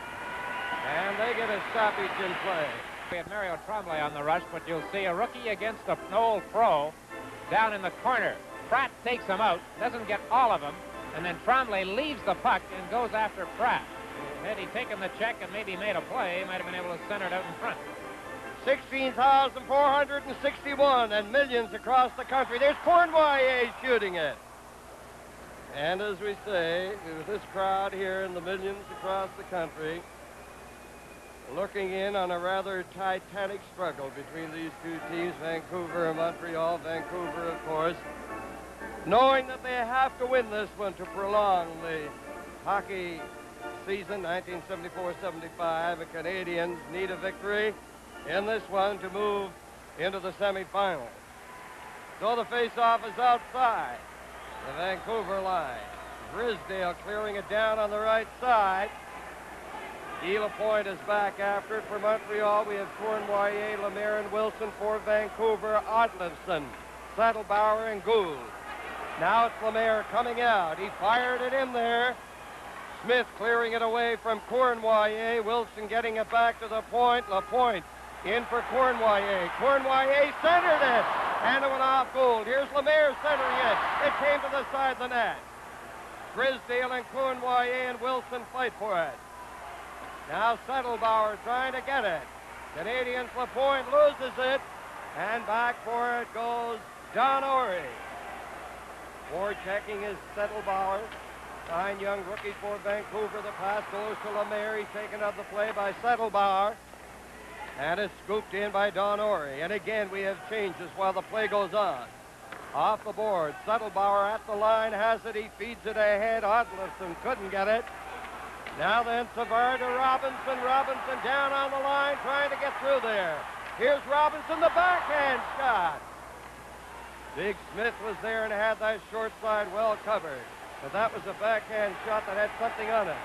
And they get a stoppage in play. We had Mario Tremblay on the rush, but you'll see a rookie against a Noel Pro down in the corner. Pratt takes him out, doesn't get all of them, and then Tremblay leaves the puck and goes after Pratt. Had he taken the check and maybe made a play, he might have been able to center it out in front. 16,461 and millions across the country. There's Cournoyer shooting it. And as we say, with this crowd here and the millions across the country, looking in on a rather titanic struggle between these two teams, Vancouver and Montreal. Vancouver, of course, knowing that they have to win this one to prolong the hockey season, 1974-75. The Canadiens need a victory in this one to move into the semifinals. So the face-off is outside the Vancouver line. Grisdale clearing it down on the right side. Guy Lapointe is back after it for Montreal. We have Cournoyer, Lemaire, and Wilson for Vancouver. Odlifson, Settlebauer, and Gould. Now it's Lemaire coming out. He fired it in there. Smith clearing it away from Cournoyer. Wilson getting it back to the point. Lapointe in for Cournoyer. Cournoyer centered it. And it went off Gould. Here's Lemaire centering it. It came to the side of the net. Grisdale and Cournoyer and Wilson fight for it. Now Settlebauer trying to get it. Canadiens Lapointe loses it. And back for it goes Don Orey. Forechecking is Settlebauer. Fine young rookie for Vancouver. The pass goes to Lemaire. He's taken up the play by Settlebauer. And it's scooped in by Don Orey. And again, we have changes while the play goes on. Off the board, Settlebauer at the line has it. He feeds it ahead. Odlison couldn't get it. Now then, Savard to Robinson. Robinson down on the line, trying to get through there. Here's Robinson, the backhand shot. Big Smith was there and had that short side well covered. But that was a backhand shot that had something on it.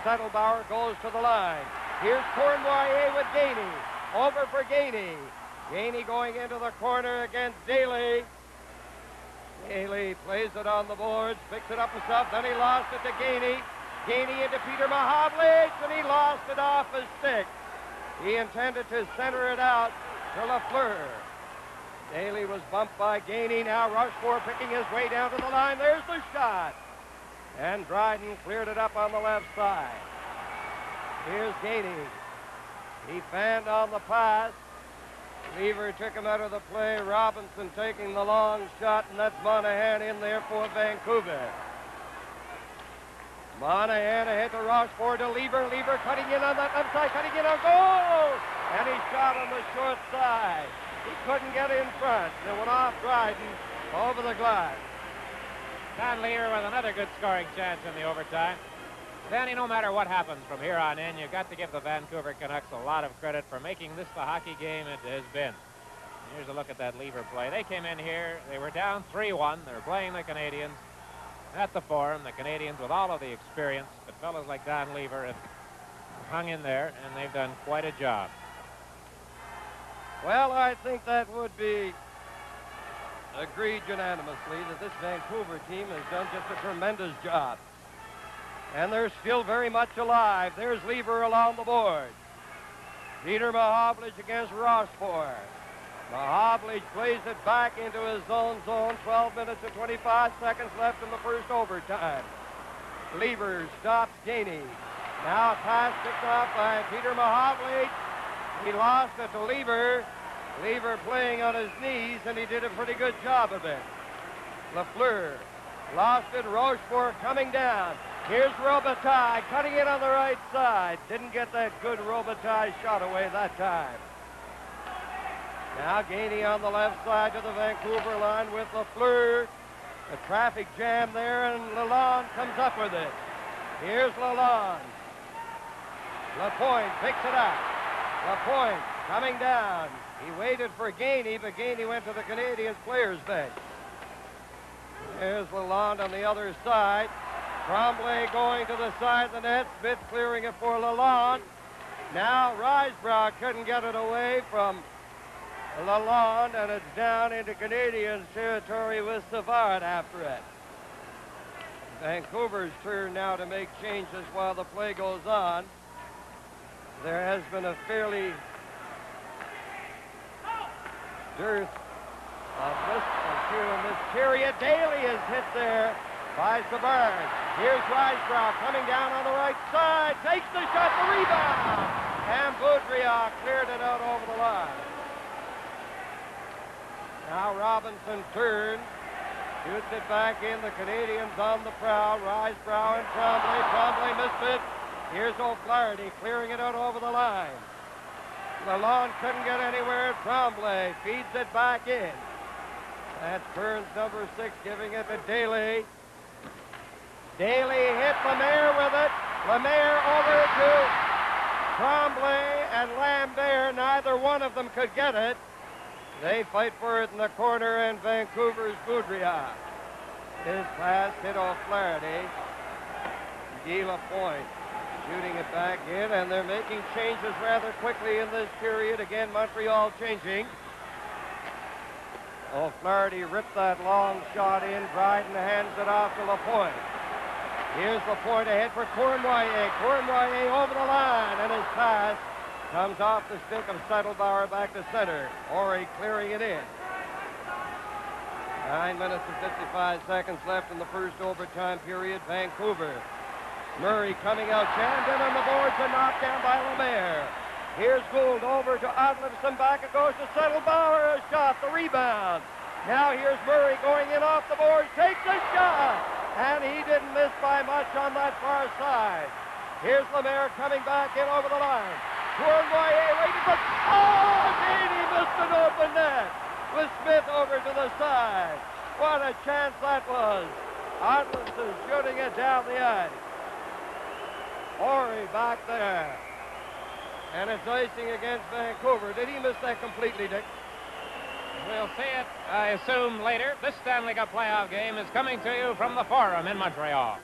Settlebauer goes to the line. Here's Cournoyer with Gainey. Over for Gainey. Gainey going into the corner against Daly. Daly plays it on the boards, picks it up himself, then he lost it to Gainey. Gainey into Peter Mahovlich, and he lost it off his stick. He intended to center it out to Lafleur. Daly was bumped by Gainey. Now Rochefort picking his way down to the line. There's the shot. And Dryden cleared it up on the left side. Here's Gainey. He fanned on the pass. Lever took him out of the play. Robinson taking the long shot, and that's Monahan in there for Vancouver. Monahan ahead to Rochefort to Lever. Lever cutting in on that left side, cutting in on goal! And he shot on the short side. He couldn't get in front. It went off Dryden over the glass. Don Lever with another good scoring chance in the overtime. Danny, no matter what happens from here on in, you've got to give the Vancouver Canucks a lot of credit for making this the hockey game it has been. Here's a look at that Lever play. They came in here, they were down 3-1. They were playing the Canadiens at the Forum. The Canadiens with all of the experience, but fellas like Don Lever have hung in there, and they've done quite a job. Well, I think that would be agreed unanimously that this Vancouver team has done just a tremendous job. And they're still very much alive. There's Lever along the board. Peter Mahovlich against Rochefort. Mahovlich plays it back into his own zone. 12 minutes and 25 seconds left in the first overtime. Lever stops Gainey. Now a pass picked off by Peter Mahovlich. He lost it to Lever. Lever playing on his knees, and he did a pretty good job of it. Lafleur lost it. Rochefort coming down. Here's Robitaille cutting it on the right side. Didn't get that good Robitaille shot away that time. Now Gainey on the left side to the Vancouver line with Lafleur. The traffic jam there, and Lalonde comes up with it. Here's Lalonde. Lapointe picks it up. Lapointe coming down. He waited for Gainey, but Gainey went to the Canadiens players' bench. There's Lalonde on the other side. Tremblay going to the side of the net. Smith clearing it for Lalonde. Now Risebrough couldn't get it away from Lalonde, and it's down into Canadiens territory with Savard after it. Vancouver's turn now to make changes while the play goes on. There has been a fairly dearth of Mysteria. Daly is hit there by Savard. Here's Risebrough coming down on the right side. Takes the shot, the rebound. And Boudrias cleared it out over the line. Now Robinson turns. Shoots it back in. The Canadiens on the prowl. Risebrough and Tremblay. Tremblay missed it. Here's O'Flaherty clearing it out over the line. Lalonde couldn't get anywhere. Tremblay feeds it back in. That's Burns, number 6, giving it to Daly. Daly hit Lemaire with it. Lemaire over to Tremblay and Lambert. Neither one of them could get it. They fight for it in the corner, and Vancouver's Boudrias. His pass hit O'Flaherty. Guy Lapointe shooting it back in, and they're making changes rather quickly in this period. Again, Montreal changing. O'Flaherty ripped that long shot in. Dryden hands it off to Lapointe. Here's Lapointe ahead for Cournoyer. Cournoyer over the line, and his pass comes off the stick of Settlebauer back to center. Orey clearing it in. 9 minutes and 55 seconds left in the first overtime period. Vancouver. Murray coming out, jammed in on the boards and knocked down by Lemaire. Here's Gould over to Odlinson. Back it goes to Settlebauer. A shot, the rebound. Now here's Murray going in off the boards. Takes a shot. And he didn't miss by much on that far side. Here's Lemaire coming back in over the line. Tournoyer waiting for... Oh, Gady missed an open net. With Smith over to the side. What a chance that was. Odlinson shooting it down the ice. Horry back there. And it's icing against Vancouver. Did he miss that completely, Dick? We'll see it, I assume, later. This Stanley Cup playoff game is coming to you from the Forum in Montreal.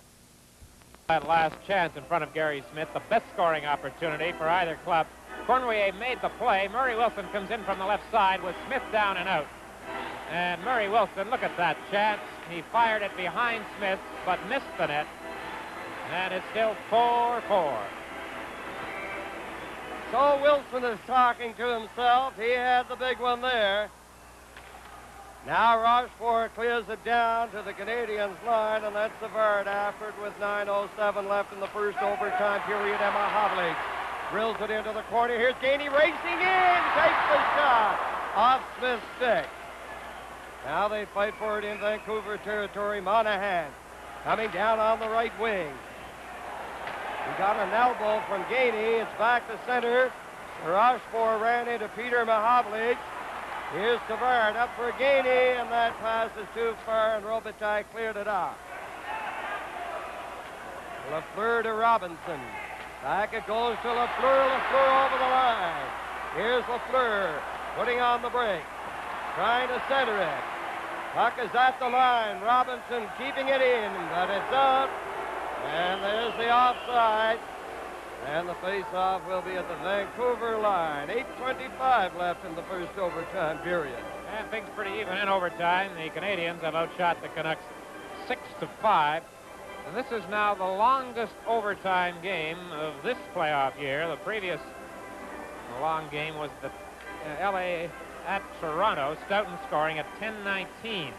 That last chance in front of Gary Smith, the best scoring opportunity for either club. Cornway made the play. Murray Wilson comes in from the left side with Smith down and out. And Murray Wilson, look at that chance. He fired it behind Smith, but missed the net. And it's still 4-4. So Wilson is talking to himself. He had the big one there. Now Rochefort clears it down to the Canadiens line, and that's Savard after it with 9:07 left in the first overtime period. Emma Havlik drills it into the corner. Here's Gainey racing in, takes the shot off Smith's stick. Now they fight for it in Vancouver territory. Monahan coming down on the right wing. He got an elbow from Gainey. It's back to center. Rochefort ran into Peter Mahavlich. Here's Savard up for Gainey, and that pass is too far, and Robitaille cleared it off. Lafleur to Robinson. Back it goes to Lafleur. Lafleur over the line. Here's Lafleur putting on the break. Trying to center it. Puck is at the line. Robinson keeping it in, but it's out. And there's the offside. And the face-off will be at the Vancouver line. 8:25 left in the first overtime period. And things pretty even in overtime. The Canadiens have outshot the Canucks 6-5. And this is now the longest overtime game of this playoff year. The previous long game was the L.A. at Toronto. Stoughton scoring at 10:19.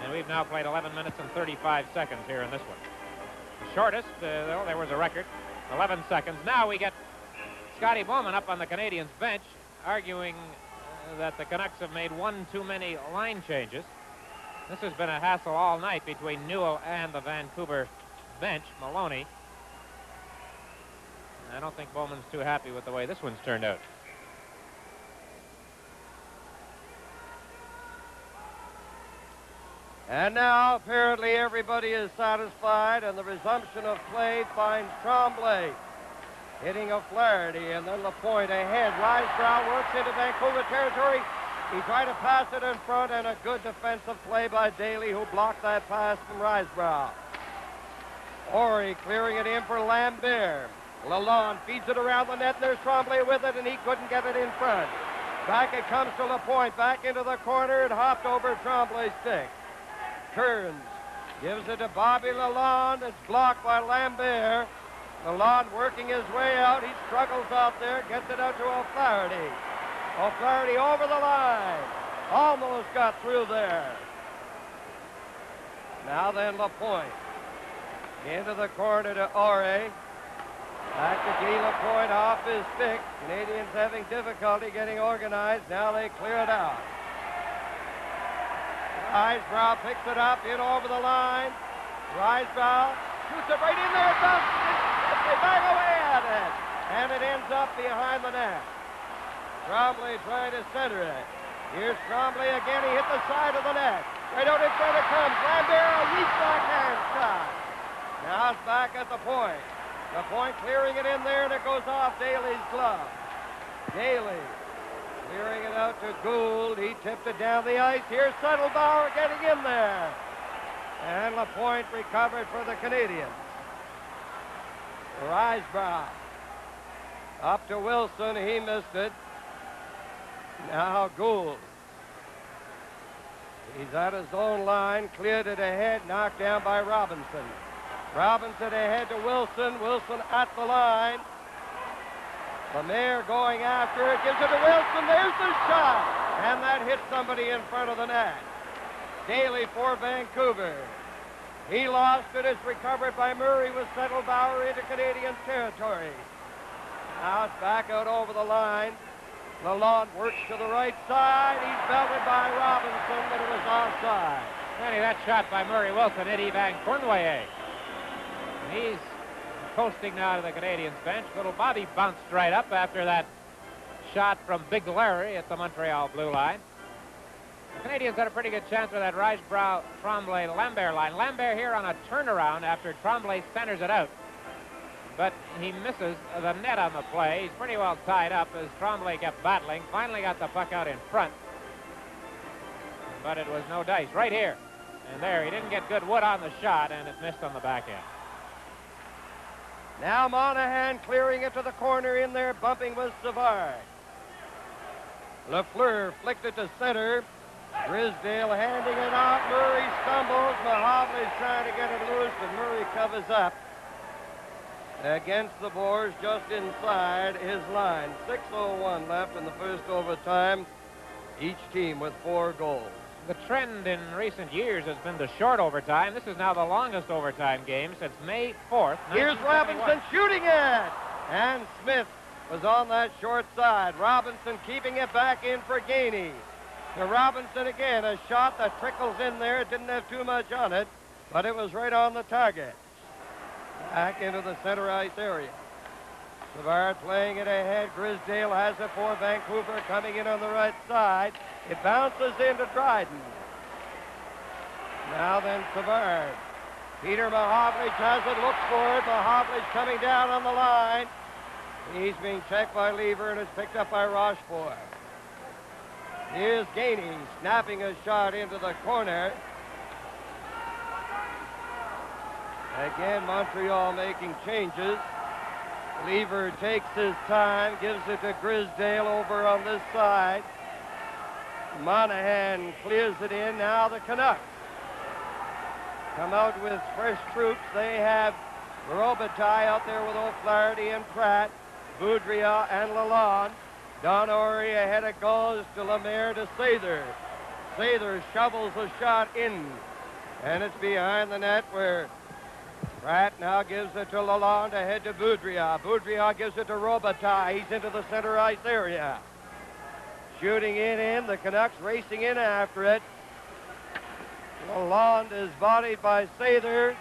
And we've now played 11 minutes and 35 seconds here in this one. The shortest, though, there was a record. 11 seconds. Now we get Scotty Bowman up on the Canadiens bench arguing that the Canucks have made one too many line changes. This has been a hassle all night between Newell and the Vancouver bench, Maloney. I don't think Bowman's too happy with the way this one's turned out. And now, apparently, everybody is satisfied, and the resumption of play finds Tremblay hitting a Flaherty, and then Lapointe ahead. Risebrow works into Vancouver territory. He tried to pass it in front, and a good defensive play by Daly, who blocked that pass from Risebrow. Horry clearing it in for Lambert. Lalonde feeds it around the net, and there's Tremblay with it, and he couldn't get it in front. Back it comes to Lapointe, back into the corner. It hopped over Tremblay's stick. Turns, gives it to Bobby Lalonde. It's blocked by Lambert. Lalonde working his way out. He struggles out there, gets it out to O'Flaherty. O'Flaherty over the line. Almost got through there. Now then, Lapointe. Into the corner to Ore. Back to Guy Lapointe off his stick. Canadians having difficulty getting organized. Now they clear it out. Risebrow picks it up, in over the line. Risebrow shoots it right in there. It bounces. They bang away at it. And it ends up behind the net. Tremblay trying to center it. Here's Tremblay again. He hit the side of the net. Right out in front it comes. Lambert, a weak backhand shot. Now it's back at the point. The point clearing it in there, and it goes off Daly's glove. Daly clearing it out to Gould. He tipped it down the ice. Here's Settlebauer getting in there. And Lapointe recovered for the Canadiens. Risebrow up to Wilson. He missed it. Now Gould. He's at his own line. Cleared it ahead. Knocked down by Robinson. Robinson ahead to Wilson. Wilson at the line. Lemaire going after it, gives it to Wilson. There's the shot. And that hits somebody in front of the net. Daly for Vancouver. He lost it. It's recovered by Murray with Settlebauer into Canadian territory. Now it's back out over the line. Lalonde works to the right side. He's belted by Robinson, but it was offside. Danny, that shot by Murray Wilson hit Van Cournoyer. He's coasting now to the Canadiens bench. Little Bobby bounced right up after that shot from Big Larry at the Montreal blue line. The Canadiens had a pretty good chance with that Risebrough, Tremblay, Lambert line. Lambert here on a turnaround after Tremblay centers it out. But he misses the net on the play. He's pretty well tied up as Tremblay kept battling. Finally got the puck out in front. But it was no dice. Right here. And there, he didn't get good wood on the shot, and it missed on the back end. Now Monahan clearing it to the corner in there, bumping with Savard. Lafleur flicked it to center. Grisdale handing it out. Murray stumbles. Mahovley's trying to get it loose, but Murray covers up against the boards just inside his line. 6:01 left in the first overtime. Each team with 4 goals. The trend in recent years has been the short overtime. This is now the longest overtime game since May 4th. Here's Robinson shooting it. And Smith was on that short side. Robinson keeping it back in for Gainey. To Robinson again, a shot that trickles in there. It didn't have too much on it, but it was right on the target. Back into the center ice area. Savard playing it ahead. Grisdale has it for Vancouver, coming in on the right side. It bounces into Dryden. Now then Savard. Peter Mahovlich has it, looks for it. Mahovlich coming down on the line. He's being checked by Lever and is picked up by Rochefort. Here's Gainey snapping a shot into the corner. Again, Montreal making changes. Lever takes his time, gives it to Grisdale over on this side. Monahan clears it in. Now the Canucks come out with fresh troops. They have Robitaille out there with O'Flaherty and Pratt, Boudria and Lalonde. Don Orey ahead it goes to Lemaire to Sather. Sather shovels a shot in, and it's behind the net where Pratt now gives it to Lalonde ahead to Boudria. Boudria gives it to Robitaille. He's into the center ice area. Shooting it in, the Canucks racing in after it. Lalonde is bodied by Sather.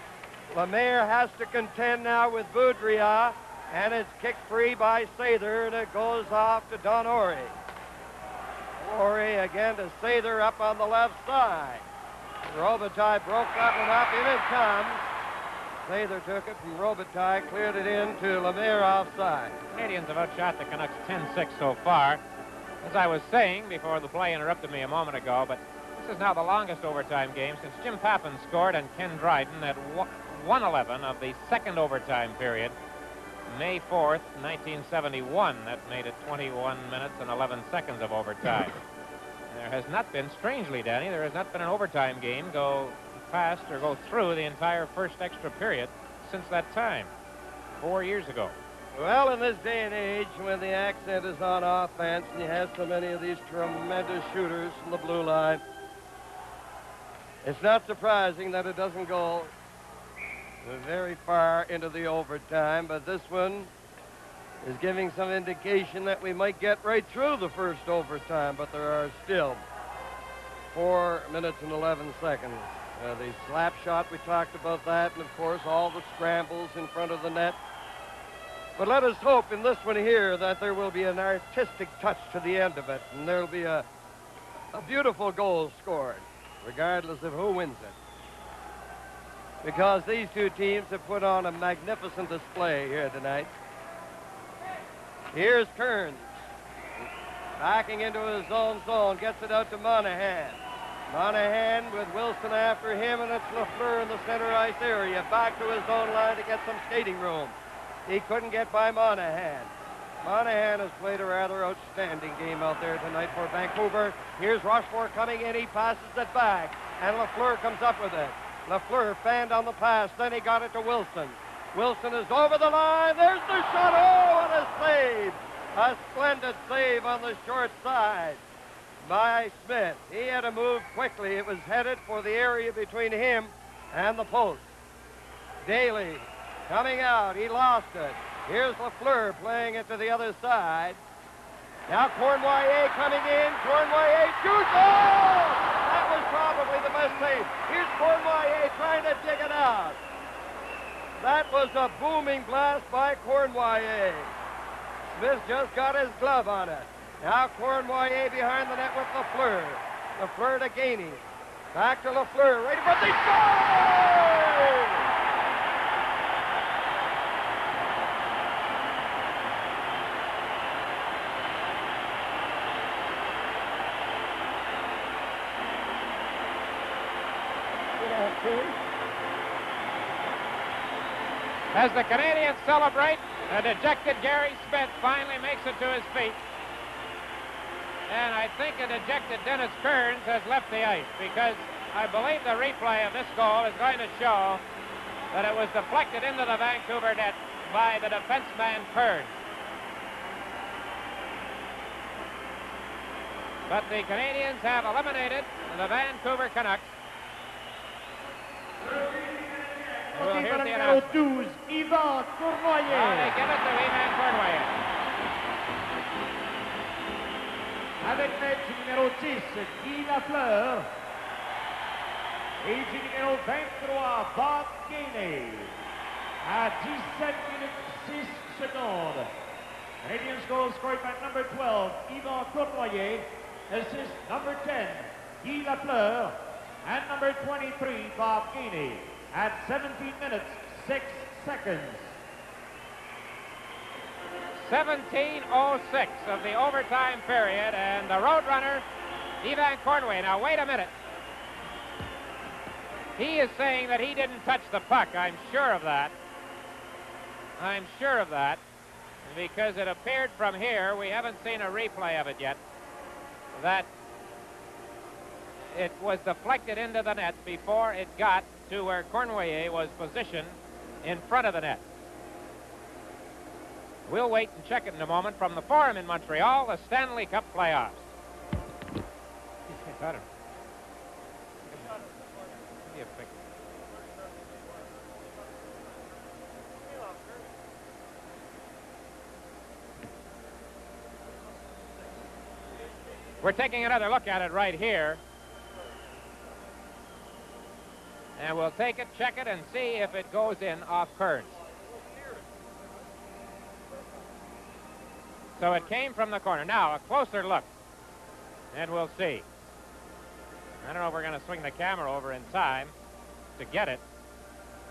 Lemaire has to contend now with Boudria, and it's kicked free by Sather, and it goes off to Don Orey. Orey again to Sather up on the left side. Robitaille broke that one up, in it comes. Sather took it from Robitaille, cleared it in to Lemaire offside. Canadiens have outshot the Canucks 10-6 so far. As I was saying before the play interrupted me a moment ago, but this is now the longest overtime game since Jim Pappen scored and Ken Dryden at 1:11 of the second overtime period, May 4th, 1971. That made it 21 minutes and 11 seconds of overtime. There has not been, strangely, Danny, there has not been an overtime game go past or go through the entire first extra period since that time, 4 years ago. Well, in this day and age, when the accent is on offense and you have so many of these tremendous shooters from the blue line, it's not surprising that it doesn't go very far into the overtime, but this one is giving some indication that we might get right through the first overtime, but there are still 4 minutes and 11 seconds. The slap shot, we talked about that, and of course all the scrambles in front of the net. But let us hope in this one here that there will be an artistic touch to the end of it, and there will be a beautiful goal scored, regardless of who wins it. Because these two teams have put on a magnificent display here tonight. Here's Kearns, backing into his own zone, gets it out to Monahan. Monahan with Wilson after him, and it's Lafleur in the center ice area, back to his own line to get some skating room. He couldn't get by Monahan. Monahan has played a rather outstanding game out there tonight for Vancouver. Here's Rochefort coming in. He passes it back, and Lafleur comes up with it. Lafleur fanned on the pass, then he got it to Wilson. Wilson is over the line. There's the shot. Oh, what a save. A splendid save on the short side. by Smith. He had to move quickly. It was headed for the area between him and the post. Daly coming out. He lost it. Here's Lafleur playing it to the other side. Now Cournoyer coming in. Cournoyer shoots. Oh! That was probably the best save. Here's Cournoyer trying to dig it out. That was a booming blast by Cournoyer. Smith just got his glove on it. Now Cournoyer behind the net with Lafleur. Lafleur to Gainey. Back to Lafleur. Right in front. They score! As the Canadiens celebrate, a dejected Gary Smith finally makes it to his feet. And I think a dejected Dennis Kearns has left the ice, because I believe the replay of this goal is going to show that it was deflected into the Vancouver net by the defenseman Kearns. But the Canadiens have eliminated the Vancouver Canucks. Well, here's the numéro announcement. 12, Yvan Cournoyer. They give it to Yvan Cournoyer. Avec net numéro 10, Guy Lafleur. Et du numéro 23, Bob Gainey. À 17 minutes 6 secondes. Canadiens goal scored by number 12, Yvan Cournoyer. Assist number 10, Guy Lafleur. And number 23, Bob Gainey. At 17 minutes, 6 seconds. 17:06 of the overtime period, and the Roadrunner, Yvan Cournoyer. Now, wait a minute. He is saying that he didn't touch the puck. I'm sure of that. I'm sure of that, because it appeared from here, we haven't seen a replay of it yet, that it was deflected into the net before it got to where Cournoyer was positioned in front of the net. We'll wait and check it in a moment from the Forum in Montreal, the Stanley Cup playoffs. Got him. Give me a pic. We're taking another look at it right here. And we'll take it, check it, and see if it goes in off Kearns. So it came from the corner. Now, a closer look, and we'll see. I don't know if we're going to swing the camera over in time to get it,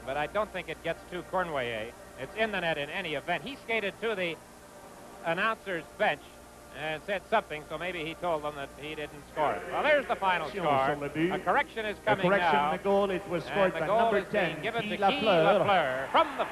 but I don't think it gets to Cournoyer. It's in the net in any event. He skated to the announcer's bench and said something, so maybe he told them that he didn't score it. Well, there's the final score. A correction is coming now. The goal, it was scored by number 10, given to Guy Lafleur. Guy Lafleur from the